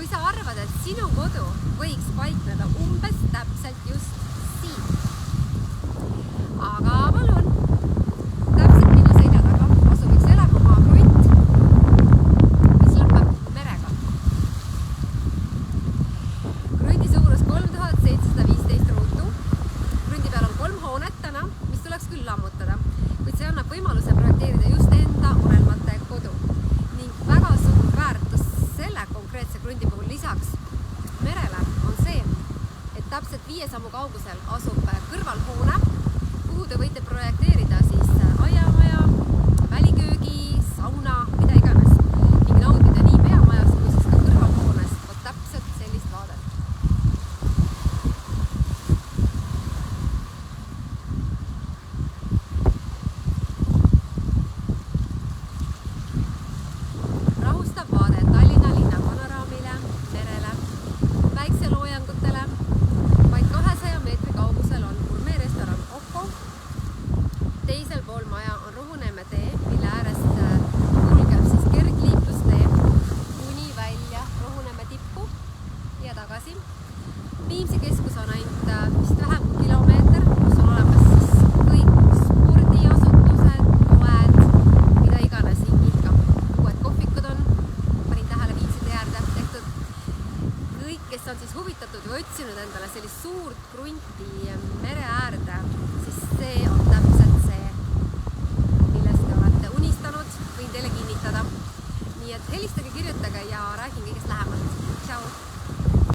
Kui sa arvad, et sinu kodu võiks paikneda umbes täpselt just siin, aga palun, täpselt minu selja taga asub üks elamumaa krunt, mis lõpeb merega. Krundi suurus 3715 ruutu. Krundi peal on 3 hoonet täna, mis tuleks küll lammutada, kuid see annab võimaluse projekteerida just enda unelmate kodu. Ning väga suur väärtus selle konkreetse krundi puhul lisaks merele on see, et täpselt 5 sammu kaugusel asub kõrvalhoone, kuhu te võite projekteerida siis aiamaja, väliköögi, sauna, mida iganes ning nautida nii peamajas kui siis ka kõrvalhoones täpselt sellist vaadet. Rahustav vaade Tallinna linna panoraamile, merele, päikseloojangutele. Vaid 200 meetri kaugusel on gurmeerestoran Oppo. Teisel pool maja on Ruhuneeme tee, mille äärest kulgeb siis kergliiklustee kuni välja Ruhuneeme tippu ja tagasi. Viimsi keskus on ainult vist vähem kui kilomeeter, kus on olemas siis kõik spordiasutused, poed, mida iganes hingilkab. Uued kohvikud on, panin tähele Viimside äärde tehtud. Kõik, kes on siis huvitatud või otsinud endale sellist suurt krunti mere äärde, siis see on täpselt see, millest te olete unistanud, võin teile kinnitada. Nii et helistage, kirjutage ja räägin kõigest lähemalt. Tšau!